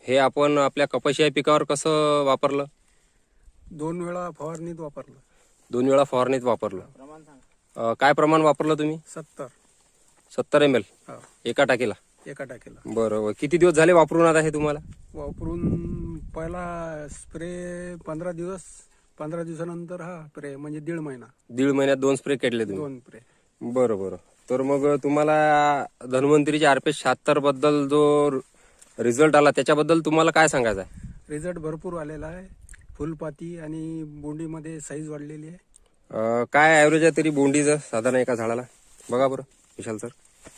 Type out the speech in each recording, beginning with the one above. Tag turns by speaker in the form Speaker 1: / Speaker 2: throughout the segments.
Speaker 1: हे आपण आपल्या कपाशी या पिकावर कसं वापरलं?
Speaker 2: 2 वेळा फवारणीत वापरलं.
Speaker 1: 2 वेळा फवारणीत वापरलं. काय प्रमाण वापरलं तुम्ही?
Speaker 2: 70
Speaker 1: ml
Speaker 2: हा,
Speaker 1: एका टाकीला?
Speaker 2: एका टाकेला.
Speaker 1: बरं. किती दिवस झाले वापरून आता हे तुम्हाला?
Speaker 2: वापरून पहिला स्प्रे 15 दिवस, 15 दिवसानंतर हा स्प्रे म्हणजे 1.5 महिना.
Speaker 1: 1.5 महिन्यात 2 स्प्रे केले तुम्ही?
Speaker 2: 2 स्प्रे.
Speaker 1: बरं. तर मग तुम्हाला धन्वंतरीच्या RPS 76 बद्दल जो रिझल्ट आला त्याच्याबद्दल तुम्हाला काय सांगायचं आहे?
Speaker 2: रिझल्ट भरपूर आलेला आहे. फुलपाती आणि बोंडीमध्ये साईज वाढलेली आहे.
Speaker 1: काय ॲव्हरेज आहे तरी बोंडीचं साधारण एका झाडाला? बघा बरं विशाल सर.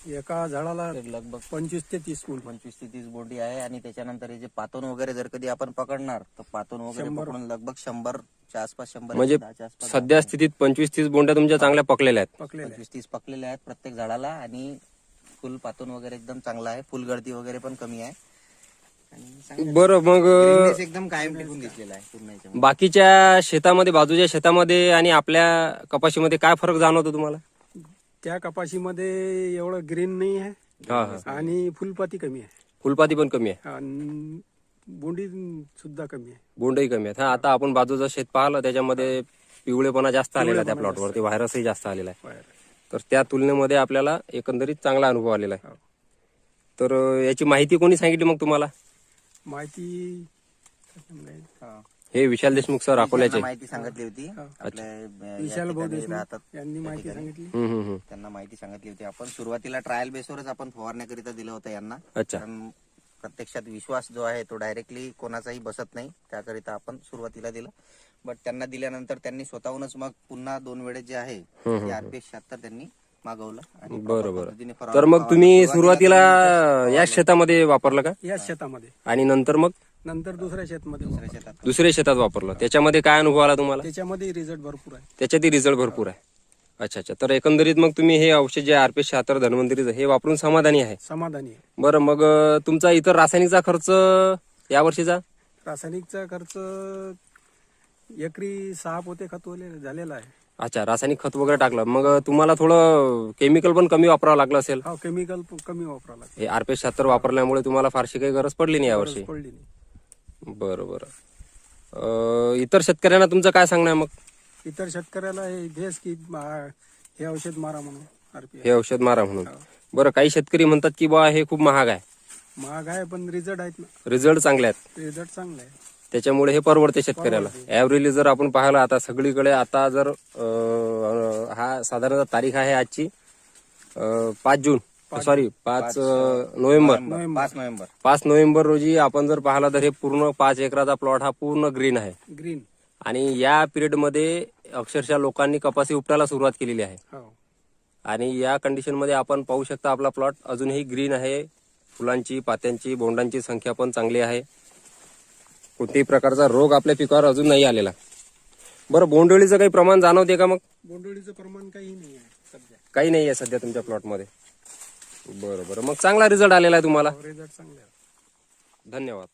Speaker 2: एका झाडाला
Speaker 3: लगभग
Speaker 2: 25 ते 30 बोंड.
Speaker 3: 25 ते 30 बोंडी आहे. आणि त्याच्यानंतर हे जे पातोन वगैरे जर कधी आपण पकडणार तर पातोन वगैरे
Speaker 2: 100.
Speaker 3: पकडून लगभग 100च्या आसपास, 100
Speaker 1: म्हणजे
Speaker 3: 110च्या आसपास
Speaker 1: सध्या स्थितीत 25-30 बोंड्या तुमच्या चांगल्या पकलेल्या आहेत.
Speaker 2: पकलेले आहे.
Speaker 3: 25-30 पकलेले आहेत प्रत्येक झाडाला. आणि फुल पातोन वगैरे एकदम चांगला आहे. फुलगळती वगैरे पण कमी आहे. आणि चांगलं
Speaker 1: बरं मग
Speaker 3: greeness एकदम कायम टिकून घेतलेला आहे पूर्ण याच्यामध्ये.
Speaker 1: बाकीच्या शेतामध्ये, बाजूच्या शेतामध्ये आणि आपल्या कपाशीमध्ये काय फरक जाणवतो तुम्हाला?
Speaker 2: त्या कपाशीमध्ये एवढं ग्रीन नाही आहे आणि फुलपाती कमी आहे.
Speaker 1: फुलपाती पण कमी आहे,
Speaker 2: आणि बोंडी सुद्धा कमी आहे.
Speaker 1: बोंडही कमी आहेत. आता आपण बाजूचं शेत पाहिलं त्याच्यामध्ये पिवळेपणा जास्त आलेला आहे त्या
Speaker 2: पिवळेपणा
Speaker 1: प्लॉटवरती, व्हायरसही जास्त आलेला आहे.
Speaker 2: बाहेर.
Speaker 1: तर त्या तुलनेमध्ये आपल्याला एकंदरीत चांगला अनुभव आलेला आहे.
Speaker 2: हो.
Speaker 1: तर याची माहिती कोणी सांगितली मग तुम्हाला?
Speaker 2: माहिती
Speaker 3: हा.
Speaker 1: हे विशाल देशमुख सर
Speaker 3: त्यांना
Speaker 1: अकोल्याचे.
Speaker 3: माहिती सांगितली होती. आपल्या या
Speaker 2: विशाल भाऊ
Speaker 3: ठिकाणी
Speaker 2: देशमुख
Speaker 3: राहतात.
Speaker 2: यांनी माहिती सांगितली.
Speaker 1: हम्म.
Speaker 3: त्यांना माहिती सांगितली होती. आपण सुरुवातीला ट्रायल बेसवरच आपण फवारण्याकरिता दिलं होतं यांना.
Speaker 1: अच्छा.
Speaker 3: कारण प्रत्यक्षात विश्वास जो आहे तो डायरेक्टली कोणाचाही बसत नाही, त्याकरिता आपण सुरुवातीला दिलं. बट त्यांना दिल्यानंतर त्यांनी स्वतःहूनच मग पुन्हा 2 वेळेस जे आहे RPS 76 त्यांनी मागवलं. आणि
Speaker 1: बरोबर.
Speaker 3: पद्धतीने
Speaker 1: तर मग तुम्ही सुरुवातीला या शेतामध्ये वापरलं का?
Speaker 2: याच शेतामध्ये.
Speaker 1: आणि नंतर मग
Speaker 2: नंतर दुसऱ्या शेतामध्ये
Speaker 3: दुसऱ्या
Speaker 2: वापरलं.
Speaker 3: शेतात
Speaker 1: दुसऱ्या शेतात वापरलं. त्याच्यामध्ये काय अनुभव आला तुम्हाला?
Speaker 2: त्याच्यामध्ये रिझल्ट भरपूर आहे.
Speaker 1: त्याच्यातही रिझल्ट भरपूर आहे. अच्छा. तर एकंदरीत मग तुम्ही हे औषध जे RPS 76 धन्वंतरीचं हे वापरून समाधानी आहे?
Speaker 2: समाधानी आहे.
Speaker 1: बरं. मग तुमचा इतर रासायनिकचा खर्च यावर्षीचा?
Speaker 2: रासायनिकचा खर्च एकरी 6 पोते खत झालेला आहे.
Speaker 1: अच्छा. रासायनिक खत वगैरे टाकलं. मग तुम्हाला थोडं केमिकल पण कमी वापरावं लागलं असेल?
Speaker 2: हा, केमिकल कमी वापरावं लागतं.
Speaker 1: हे RPS 76 वापरल्यामुळे तुम्हाला फारशी काही गरज पडली नाही यावर्षी?
Speaker 2: गरज पडली नाही.
Speaker 1: बरं. इतर शेतकऱ्यांना तुमचं काय सांगणं आहे मग?
Speaker 2: इतर शेतकऱ्याला हेच की हे औषध मारा म्हणून RPS.
Speaker 1: हे औषध मारा म्हणून. बरं. काही शेतकरी म्हणतात की बा हे खूप महाग आहे.
Speaker 2: महाग आहे पण रिझल्ट आहेत ना.
Speaker 1: रिझल्ट चांगले आहेत,
Speaker 2: रिझल्ट चांगला आहे.
Speaker 1: त्याच्यामुळे हे परवडते शेतकऱ्याला. ॲव्हरेजली जर आपण पाहिलं आता सगळीकडे, आता जर हा साधारणतः तारीख आहे आजची 5 जून, सॉरी 5 नोव्हेंबर. 5 नोव्हेंबर रोजी आपण जर पाहिला तर हे पूर्ण 5 एकराचा प्लॉट हा पूर्ण ग्रीन आहे.
Speaker 2: ग्रीन.
Speaker 1: आणि या पिरियडमध्ये अक्षरशः लोकांनी कपासी उपटायला सुरुवात केलेली आहे.
Speaker 2: हो.
Speaker 1: आणि या कंडिशनमध्ये आपण पाहू शकता आपला प्लॉट अजूनही ग्रीन आहे. फुलांची, पात्यांची, बोंडांची संख्या पण चांगली आहे. कोणत्याही प्रकारचा रोग आपल्या पिकावर अजून नाही आलेला. बरं. बोंडअळीचं काही प्रमाण जाणवते का मग?
Speaker 2: बोंडअळीचं प्रमाण काही नाही आहे सध्या.
Speaker 1: काही नाही आहे सध्या तुमच्या प्लॉटमध्ये? बरं. मग चांगला रिझल्ट आलेला आहे तुम्हाला.
Speaker 2: रिझल्ट चांगला आहे.
Speaker 1: धन्यवाद.